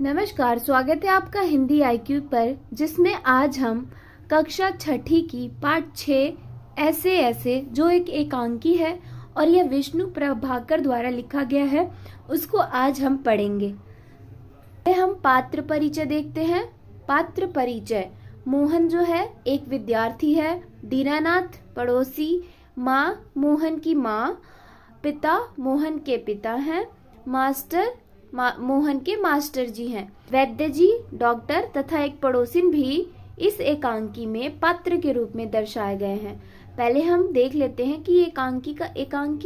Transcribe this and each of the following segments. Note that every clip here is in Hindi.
नमस्कार, स्वागत है आपका हिंदी आईक्यू पर, जिसमें आज हम कक्षा छठी की पाठ 6 ऐसे ऐसे जो एक एकांकी है और यह विष्णु प्रभाकर द्वारा लिखा गया है, उसको आज हम पढ़ेंगे। हम पात्र परिचय देखते हैं। पात्र परिचय: मोहन जो है एक विद्यार्थी है, दीनानाथ पड़ोसी, माँ मोहन की माँ, पिता मोहन के पिता हैं, मास्टर मोहन के मास्टर जी हैं, वैद्य जी डॉक्टर तथा एक पड़ोसिन भी इस एकांकी में पात्र के रूप में दर्शाए गए हैं। पहले हम देख लेते हैं कि एकांकी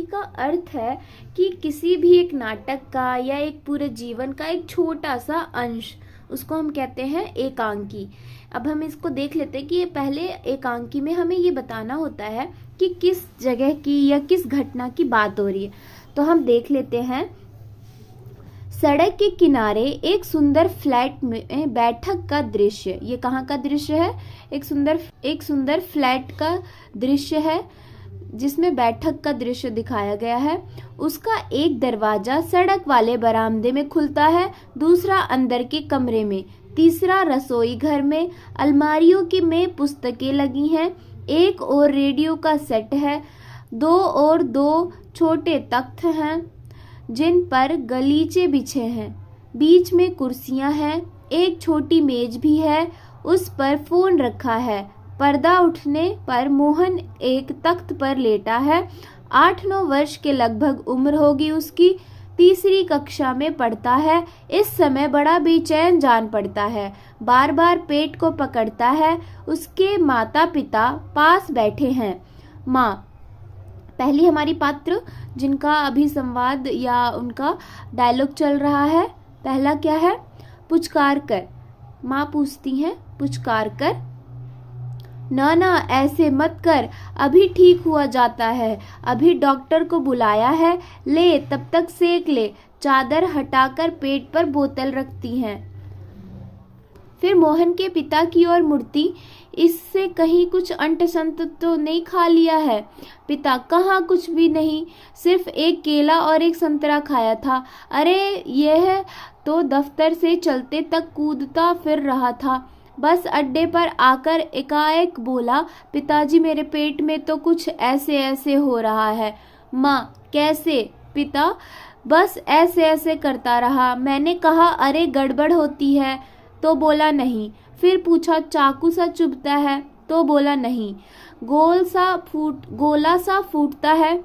का अर्थ है कि किसी भी एक नाटक का या एक पूरे जीवन का एक छोटा सा अंश, उसको हम कहते हैं एकांकी। अब हम इसको देख लेते हैं कि ये पहले एकांकी में हमें ये बताना होता है कि किस जगह की या किस घटना की बात हो रही है। तो हम देख लेते हैं। सड़क के किनारे एक सुंदर फ्लैट में बैठक का दृश्य। ये कहाँ का दृश्य है? एक सुंदर फ्लैट का दृश्य है जिसमें बैठक का दृश्य दिखाया गया है। उसका एक दरवाजा सड़क वाले बरामदे में खुलता है, दूसरा अंदर के कमरे में, तीसरा रसोई घर में। अलमारियों की में पुस्तकें लगी हैं, एक और रेडियो का सेट है, दो छोटे तख्त हैं जिन पर गलीचे बिछे हैं, बीच में कुर्सियां हैं, एक छोटी मेज भी है, उस पर फोन रखा है। पर्दा उठने पर मोहन एक तख्त पर लेटा है। 8-9 वर्ष के लगभग उम्र होगी उसकी, तीसरी कक्षा में पढ़ता है। इस समय बड़ा बेचैन जान पड़ता है, बार बार पेट को पकड़ता है। उसके माता पिता पास बैठे हैं। माँ पहली हमारी पात्र जिनका अभी संवाद या उनका डायलॉग चल रहा है, पहला क्या है? पुचकार कर। माँ पूछती हैं, पुचकार कर? ना ऐसे मत कर, अभी ठीक हुआ जाता है, अभी डॉक्टर को बुलाया है, ले तब तक सेक ले। चादर हटाकर पेट पर बोतल रखती हैं। फिर मोहन के पिता की ओर मुड़ती, इससे कहीं कुछ अंट संत तो नहीं खा लिया है? पिता: कहाँ, कुछ भी नहीं, सिर्फ एक केला और एक संतरा खाया था। अरे यह तो दफ्तर से चलते तक कूदता फिर रहा था, बस अड्डे पर आकर एकाएक बोला, पिताजी मेरे पेट में तो कुछ ऐसे ऐसे हो रहा है। माँ: कैसे? पिता: बस ऐसे ऐसे करता रहा, मैंने कहा अरे गड़बड़ होती है तो बोला नहीं। फिर पूछा चाकू सा चुभता है तो बोला नहीं। गोला सा फूटता है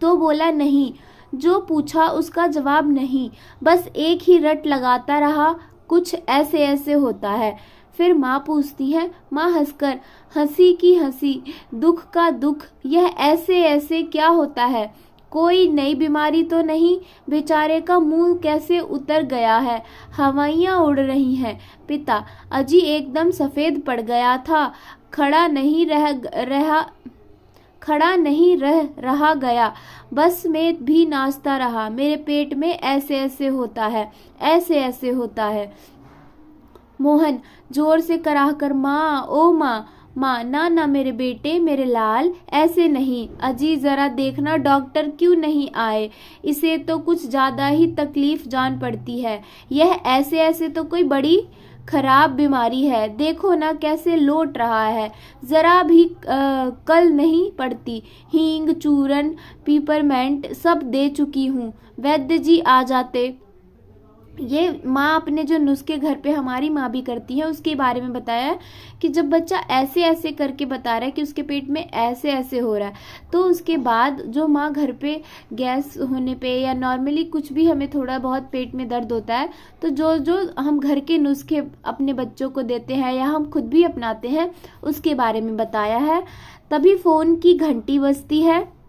तो बोला नहीं। जो पूछा उसका जवाब नहीं, बस एक ही रट लगाता रहा, कुछ ऐसे ऐसे होता है। फिर माँ पूछती है, माँ हंसकर, हंसी की हंसी, दुख का दुख, यह ऐसे ऐसे क्या होता है? कोई नई बीमारी तो नहीं? बेचारे का मुंह कैसे उतर गया है, हवाइयाँ उड़ रही हैं। पिता: अजी एकदम सफेद पड़ गया था, खड़ा नहीं रह रहा गया, बस में भी नाचता रहा, मेरे पेट में ऐसे ऐसे होता है, ऐसे ऐसे होता है। मोहन जोर से कराहकर, माँ, ओ माँ, माँ ना मेरे बेटे, मेरे लाल, ऐसे नहीं। अजी जरा देखना डॉक्टर क्यों नहीं आए, इसे तो कुछ ज्यादा ही तकलीफ जान पड़ती है। यह ऐसे ऐसे तो कोई बड़ी खराब बीमारी है, देखो ना कैसे लोट रहा है, जरा भी कल नहीं पड़ती। हींग, चूरन, पीपरमेंट सब दे चुकी हूँ, वैद्य जी आ जाते। ये माँ अपने जो नुस्खे घर पे हमारी माँ भी करती है उसके बारे में बताया है कि जब बच्चा ऐसे ऐसे करके बता रहा है कि उसके पेट में ऐसे ऐसे हो रहा है, तो उसके बाद जो माँ घर पे गैस होने पे या नॉर्मली कुछ भी हमें थोड़ा बहुत पेट में दर्द होता है, तो जो हम घर के नुस्खे अपने बच्चों को देते हैं या हम खुद भी अपनाते हैं उसके बारे में बताया है। तभी फोन की घंटी बजती है।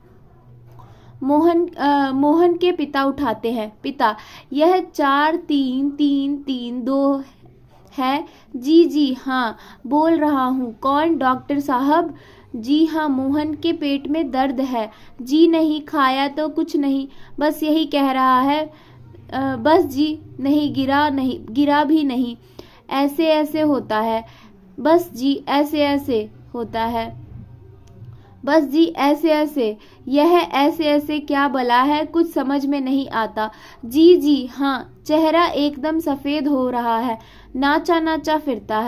मोहन के पिता उठाते हैं। पिता: यह 4-3-3-3-2 है। जी हाँ, बोल रहा हूँ। कौन? डॉक्टर साहब? जी हाँ, मोहन के पेट में दर्द है। जी नहीं, खाया तो कुछ नहीं, बस यही कह रहा है, बस जी नहीं, गिरा भी नहीं, ऐसे ऐसे होता है, बस जी ऐसे ऐसे होता है। बस जी ऐसे ऐसे। यह ऐसे ऐसे क्या भला है, कुछ समझ में नहीं आता। जी जी हाँ, चेहरा एकदम सफेद हो रहा है, नाचा नाचा फिरता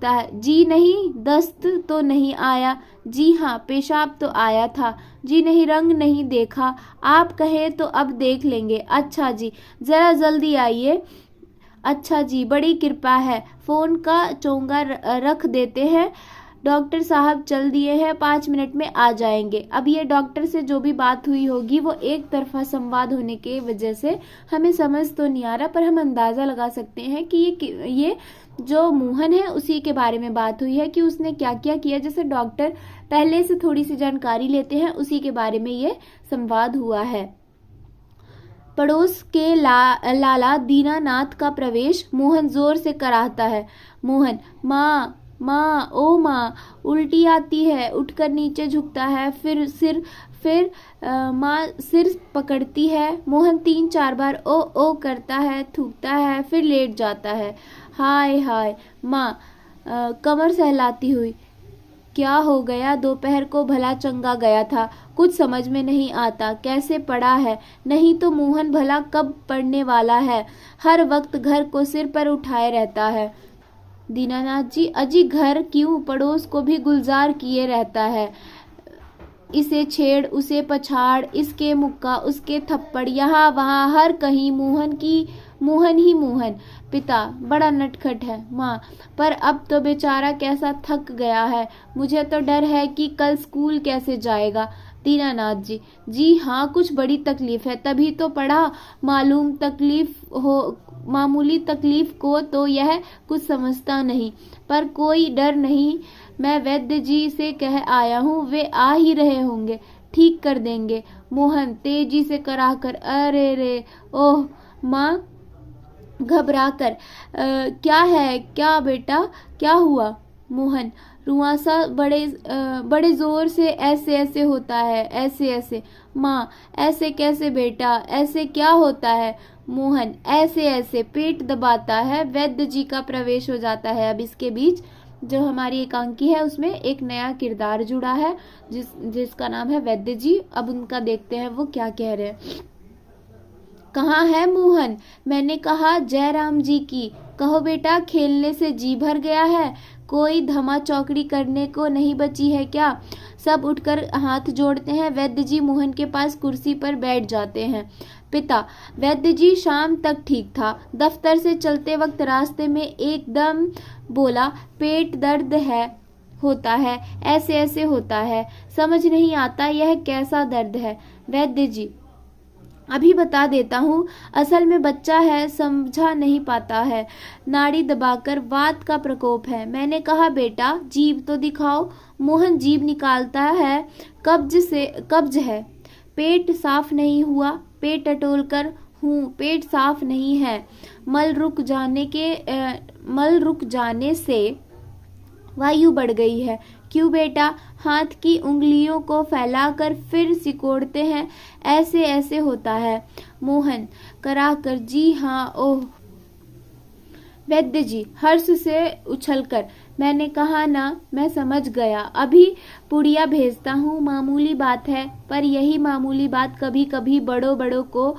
है। जी नहीं, दस्त तो नहीं आया। जी हाँ, पेशाब तो आया था। जी नहीं, रंग नहीं देखा। आप कहें तो अब देख लेंगे। अच्छा जी, जरा जल्दी आइए। अच्छा जी, बड़ी कृपा है। फोन का चोंगा रख देते हैं। डॉक्टर साहब चल दिए हैं, 5 मिनट में आ जाएंगे। अब ये डॉक्टर से जो भी बात हुई होगी वो एक तरफा संवाद होने के वजह से हमें समझ तो नहीं आ रहा, पर हम अंदाजा लगा सकते हैं कि ये जो मोहन है उसी के बारे में बात हुई है कि उसने क्या क्या किया। जैसे डॉक्टर पहले से थोड़ी सी जानकारी लेते हैं, उसी के बारे में ये संवाद हुआ है। पड़ोस के लाला दीनानाथ का प्रवेश मोहन जोर से कराहता है। मोहन, माँ माँ, ओ माँ, उल्टी आती है। उठकर नीचे झुकता है, फिर माँ सिर पकड़ती है। मोहन 3-4 बार ओ ओ करता है, थूकता है, फिर लेट जाता है। हाय हाय। माँ कमर सहलाती हुई, क्या हो गया? दोपहर को भला चंगा गया था, कुछ समझ में नहीं आता कैसे पड़ा है। नहीं तो मोहन भला कब पड़ने वाला है, हर वक्त घर को सिर पर उठाए रहता है। दीनानाथ जी, अजी घर क्यों, पड़ोस को भी गुलजार किए रहता है। इसे छेड़, उसे पछाड़, इसके मुक्का, उसके थप्पड़, यहाँ वहाँ हर कहीं मोहन ही मोहन। पिता, बड़ा नटखट है। माँ, पर अब तो बेचारा कैसा थक गया है, मुझे तो डर है कि कल स्कूल कैसे जाएगा। दीनानाथ जी, जी हाँ, कुछ बड़ी तकलीफ है, तभी तो पढ़ा। मामूली तकलीफ को तो यह कुछ समझता नहीं, पर कोई डर नहीं। मैं वैद्य जी से कह आया हूँ, वे आ ही रहे होंगे, ठीक कर देंगे। मोहन तेजी से कराकर, अरे रे, ओह। माँ घबराकर, क्या है, क्या बेटा, क्या हुआ? मोहन, रुआसा बड़े जोर से ऐसे ऐसे होता है, ऐसे ऐसे। माँ, ऐसे कैसे बेटा, ऐसे क्या होता है? मोहन, ऐसे ऐसे पेट दबाता है। वैद्य जी का प्रवेश हो जाता है। अब इसके बीच जो हमारी एकांकी है उसमें एक नया किरदार जुड़ा है जिसका नाम है वैद्य जी। अब उनका देखते हैं वो क्या कह रहे हैं। कहाँ है मोहन? मैंने कहा जयराम जी की। कहो बेटा, खेलने से जी भर गया है, कोई धमा चौकड़ी करने को नहीं बची है क्या? सब उठकर हाथ जोड़ते हैं। वैद्य जी मोहन के पास कुर्सी पर बैठ जाते हैं। पिता, वैद्य जी शाम तक ठीक था, दफ्तर से चलते वक्त रास्ते में एकदम बोला, पेट दर्द होता है, ऐसे ऐसे होता है, समझ नहीं आता यह कैसा दर्द है। वैद्य जी, अभी बता देता हूँ, असल में बच्चा है, समझा नहीं पाता है, नाड़ी दबाकर वात का प्रकोप है। मैंने कहा बेटा जीभ तो दिखाओ। मोहन जीभ निकालता है। कब्ज है। पेट साफ नहीं हुआ। पेट टटोल कर हूँ, पेट साफ नहीं है। मल रुक जाने से वायु बढ़ गई है। क्यों बेटा? हाथ की उंगलियों को फैलाकर फिर सिकोड़ते हैं, ऐसे ऐसे होता है। मोहन कराकर, जी हाँ, ओह। वैद्य जी हर्ष से उछलकर, मैंने कहा ना, मैं समझ गया, अभी पुड़िया भेजता हूँ। मामूली बात है, पर यही मामूली बात कभी कभी बड़ों को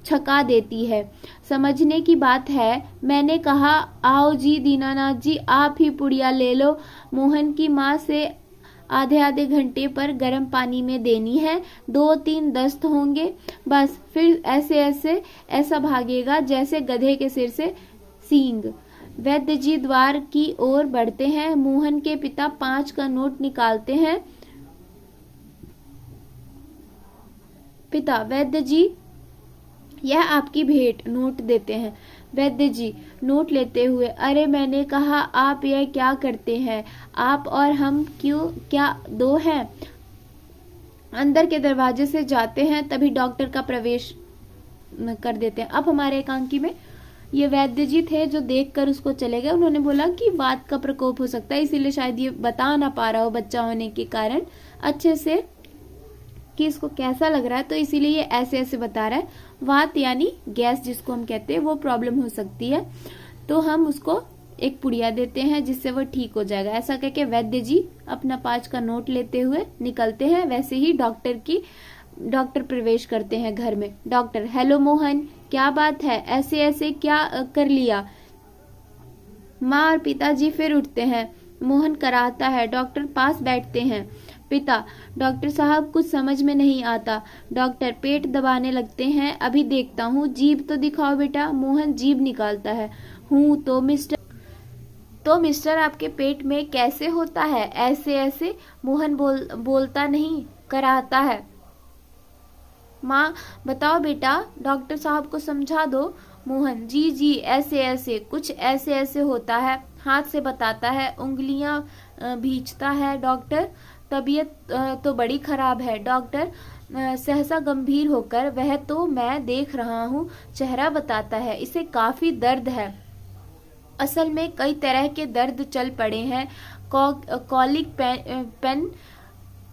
छका देती है। समझने की बात है। मैंने कहा, आओ जी दीनानाथ जी, आप ही पुड़िया ले लो। मोहन की माँ से आधे घंटे पर गर्म पानी में देनी है। 2-3 दस्त होंगे, बस फिर ऐसा भागेगा जैसे गधे के सिर से सींग। वैद्य जी द्वार की ओर बढ़ते हैं। मोहन के पिता 5 का नोट निकालते हैं। पिता, वैद्य जी यह आपकी भेंट, नोट देते हैं। वैद्य जी नोट लेते हुए, अरे मैंने कहा आप यह क्या करते हैं? आप और हम क्या दो हैं? अंदर के दरवाजे से जाते हैं, तभी डॉक्टर का प्रवेश कर देते हैं। अब हमारे एकांकी में ये वैद्य जी थे जो देखकर उसको चले गए। उन्होंने बोला कि वात का प्रकोप हो सकता है, इसीलिए शायद ये बता ना पा रहा हो बच्चा होने के कारण अच्छे से कि इसको कैसा लग रहा है, तो इसीलिए ये ऐसे ऐसे बता रहा है। वात यानी गैस जिसको हम कहते हैं, वो प्रॉब्लम हो सकती है, तो हम उसको एक पुड़िया देते हैं जिससे वो ठीक हो जाएगा। ऐसा कह के वैद्य जी अपना 5 का नोट लेते हुए निकलते हैं। वैसे ही डॉक्टर प्रवेश करते हैं घर में। डॉक्टर, हेलो मोहन, क्या बात है, ऐसे ऐसे क्या कर लिया? माँ और पिताजी फिर उठते हैं। मोहन कराहता है। डॉक्टर पास बैठते हैं। पिता, डॉक्टर साहब कुछ समझ में नहीं आता। डॉक्टर पेट दबाने लगते हैं। अभी देखता हूँ, जीभ तो दिखाओ बेटा। मोहन जीभ निकालता है। हूँ तो मिस्टर आपके पेट में कैसे होता है ऐसे ऐसे? मोहन बोलता नहीं, कराहता है। माँ, बताओ बेटा, डॉक्टर साहब को समझा दो। मोहन, जी जी, ऐसे ऐसे, कुछ ऐसे ऐसे होता है। हाथ से बताता है, उंगलियां भींचता है। डॉक्टर, तबीयत तो बड़ी खराब है। डॉक्टर सहसा गंभीर होकर, वह तो मैं देख रहा हूँ। चेहरा बताता है, इसे काफी दर्द है। असल में कई तरह के दर्द चल पड़े हैं। कॉलिक पेन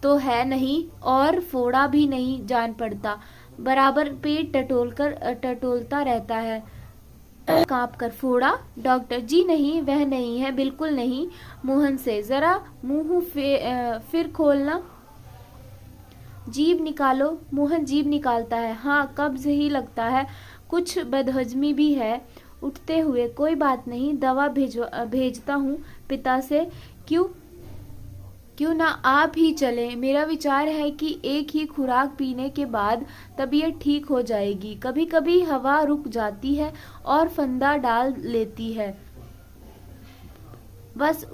तो है नहीं और फोड़ा भी नहीं जान पड़ता। बराबर पेट टटोलता रहता है। कांप कर, फोड़ा? डॉक्टर, जी नहीं, वह नहीं है, बिल्कुल नहीं। मोहन से, जरा मुंह फिर खोलना, जीभ निकालो। मोहन जीभ निकालता है। हाँ, कब्ज ही लगता है, कुछ बदहजमी भी है। उठते हुए, कोई बात नहीं, दवा भेजता हूँ पिता से। क्यों ना आप ही चलें? मेरा विचार है कि एक ही खुराक पीने के बाद तबीयत ठीक हो जाएगी। कभी कभी हवा रुक जाती है और फंदा डाल लेती है। बस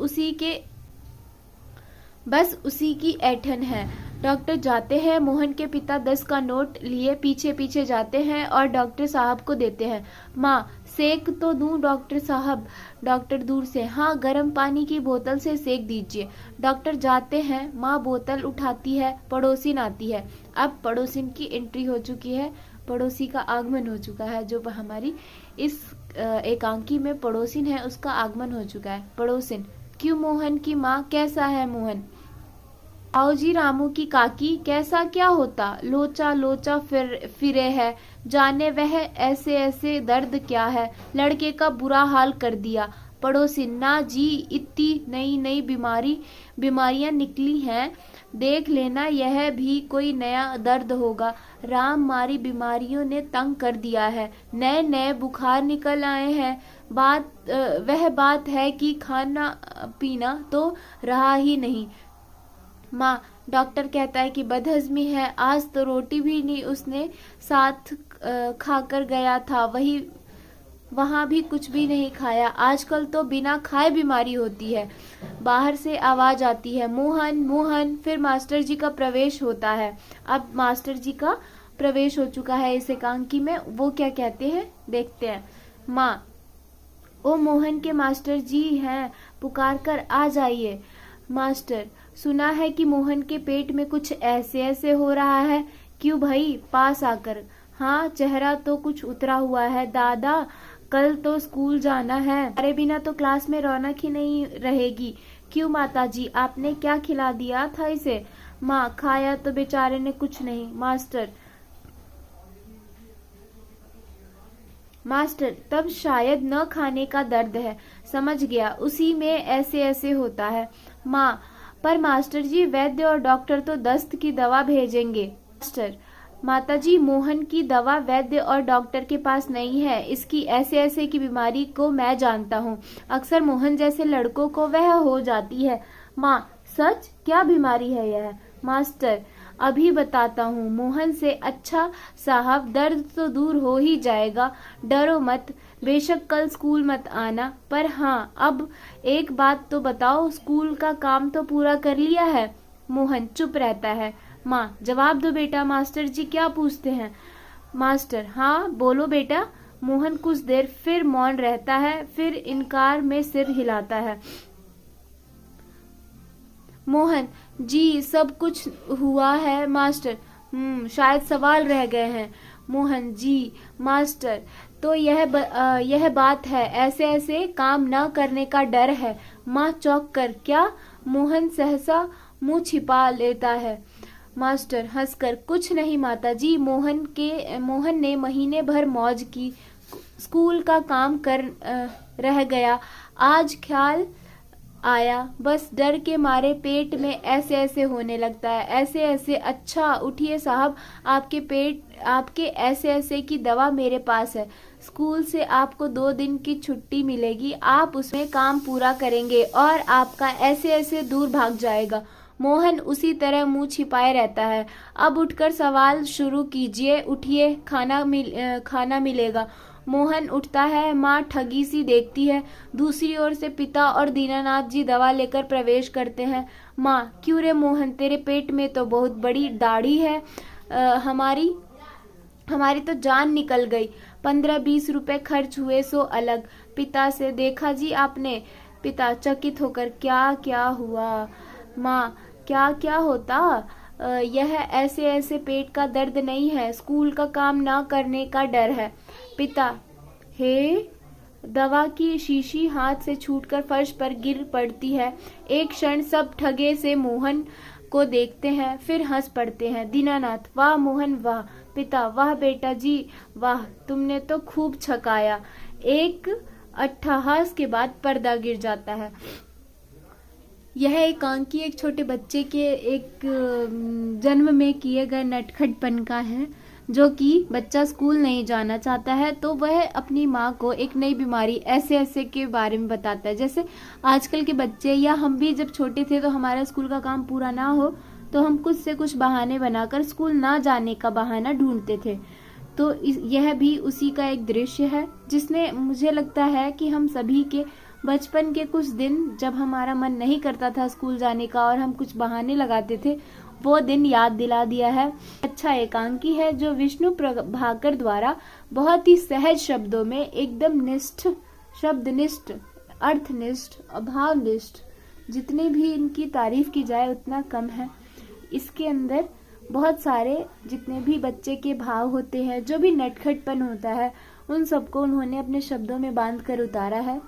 उसी की ऐंठन है। डॉक्टर जाते हैं। मोहन के पिता 10 का नोट लिए पीछे पीछे जाते हैं और डॉक्टर साहब को देते हैं। माँ, सेक तो दूं डॉक्टर साहब? डॉक्टर दूर से, हाँ, गर्म पानी की बोतल से सेक दीजिए। डॉक्टर जाते हैं। माँ बोतल उठाती है। पड़ोसिन आती है। अब पड़ोसिन की एंट्री हो चुकी है, पड़ोसी का आगमन हो चुका है। जो हमारी इस एकांकी में पड़ोसिन है, उसका आगमन हो चुका है। पड़ोसिन, क्यों मोहन की माँ, कैसा है मोहन? आओ जी, रामू की काकी, कैसा क्या होता? लोचा लोचा फिरे है, जाने वह ऐसे ऐसे दर्द क्या है, लड़के का बुरा हाल कर दिया। पड़ोसी, ना जी, इतनी नई नई बीमारियां निकली हैं, देख लेना, यह भी कोई नया दर्द होगा। राम, मारी बीमारियों ने तंग कर दिया है, नए नए बुखार निकल आए हैं। वह बात है कि खाना पीना तो रहा ही नहीं। माँ, डॉक्टर कहता है कि बदहजमी है। आज तो रोटी भी नहीं उसने साथ खाकर गया था, वहां भी कुछ भी नहीं खाया। आजकल तो बिना खाए बीमारी होती है। बाहर से आवाज आती है, मोहन मोहन। फिर मास्टर जी का प्रवेश होता है। अब मास्टर जी का प्रवेश हो चुका है इस एकांकी में। वो क्या कहते हैं, देखते हैं। माँ, ओ मोहन के मास्टर जी हैं, पुकार कर आ जाइए। मास्टर, सुना है कि मोहन के पेट में कुछ ऐसे ऐसे हो रहा है। क्यों भाई? पास आकर, हाँ, चेहरा तो कुछ उतरा हुआ है। दादा, कल तो स्कूल जाना है, हमारे बिना तो क्लास में रौनक ही नहीं रहेगी। क्यों माताजी, आपने क्या खिला दिया था इसे? माँ, खाया तो बेचारे ने कुछ नहीं। मास्टर, तब शायद न खाने का दर्द है। समझ गया, उसी में ऐसे ऐसे होता है। माँ, पर मास्टर जी, वैद्य और डॉक्टर तो दस्त की दवा भेजेंगे। मास्टर, माताजी, मोहन की दवा वैद्य और डॉक्टर के पास नहीं है। इसकी ऐसे ऐसे की बीमारी को मैं जानता हूँ। अक्सर मोहन जैसे लड़कों को वह हो जाती है। माँ, सच? क्या बीमारी है यह? मास्टर, अभी बताता हूँ। मोहन से, अच्छा साहब, दर्द तो दूर हो ही जाएगा, डरो मत। बेशक कल स्कूल मत आना, पर हाँ, अब एक बात तो बताओ, स्कूल का काम तो पूरा कर लिया है? मोहन चुप रहता है। माँ, जवाब दो बेटा, मास्टर जी क्या पूछते हैं? मास्टर, हाँ बोलो बेटा। मोहन कुछ देर फिर मौन रहता है, फिर इनकार में सिर हिलाता है। मोहन, जी सब कुछ हुआ है मास्टर। शायद सवाल रह गए हैं। मोहन, जी मास्टर, तो यह बात है, ऐसे ऐसे काम न करने का डर है। माँ चौंक कर, क्या? मोहन सहसा मुंह छिपा लेता है। मास्टर हंसकर, कुछ नहीं माताजी, मोहन ने महीने भर मौज की, स्कूल का काम कर रह गया। आज ख्याल आया, बस डर के मारे पेट में ऐसे ऐसे होने लगता है, ऐसे ऐसे। अच्छा उठिए साहब, आपके ऐसे ऐसे की दवा मेरे पास है। स्कूल से आपको 2 दिन की छुट्टी मिलेगी, आप उसमें काम पूरा करेंगे और आपका ऐसे ऐसे दूर भाग जाएगा। मोहन उसी तरह मुंह छिपाए रहता है। अब उठकर सवाल शुरू कीजिए, उठिए, खाना मिलेगा। मोहन उठता है। माँ ठगी सी देखती है। दूसरी ओर से पिता और दीनानाथ जी दवा लेकर प्रवेश करते हैं। माँ, क्यों रे मोहन, तेरे पेट में तो बहुत बड़ी दाढ़ी है। हमारी तो जान निकल गई। 15-20 रुपए खर्च हुए सो अलग। पिता से, देखा जी आपने। पिता चकित होकर, क्या क्या हुआ। माँ, क्या क्या होता। यह ऐसे ऐसे पेट का दर्द नहीं है, स्कूल का काम ना करने का डर है। पिता, हे। दवा की शीशी हाथ से छूटकर फर्श पर गिर पड़ती है। एक क्षण सब ठगे से मोहन को देखते हैं, फिर हंस पड़ते हैं। दीनानाथ, वाह मोहन वाह। पिता, वाह बेटा जी वाह, तुमने तो खूब छकाया। एक अट्टहास के बाद पर्दा गिर जाता है। यह एकांकी एक छोटे बच्चे के एक जन्म में किए गए नटखटपन का है, जो कि बच्चा स्कूल नहीं जाना चाहता है तो वह अपनी माँ को एक नई बीमारी ऐसे ऐसे के बारे में बताता है। जैसे आजकल के बच्चे या हम भी जब छोटे थे तो हमारा स्कूल का काम पूरा ना हो तो हम कुछ से कुछ बहाने बनाकर स्कूल ना जाने का बहाना ढूंढते थे। तो यह भी उसी का एक दृश्य है, जिसने मुझे लगता है कि हम सभी के बचपन के कुछ दिन जब हमारा मन नहीं करता था स्कूल जाने का और हम कुछ बहाने लगाते थे, वो दिन याद दिला दिया है। अच्छा एकांकी है जो विष्णु प्रभाकर द्वारा बहुत ही सहज शब्दों में एकदम निष्ठ, शब्दनिष्ठ, अर्थनिष्ठ, अभावनिष्ठ, जितने भी इनकी तारीफ की जाए उतना कम है। इसके अंदर बहुत सारे जितने भी बच्चे के भाव होते हैं, जो भी नटखटपन होता है, उन सबको उन्होंने अपने शब्दों में बांध कर उतारा है।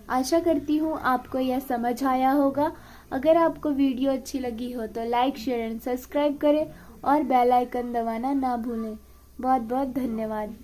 आशा करती हूँ आपको यह समझ आया होगा। अगर आपको वीडियो अच्छी लगी हो तो लाइक, शेयर एंड सब्सक्राइब करें और बेल आइकन दबाना ना भूलें। बहुत बहुत धन्यवाद।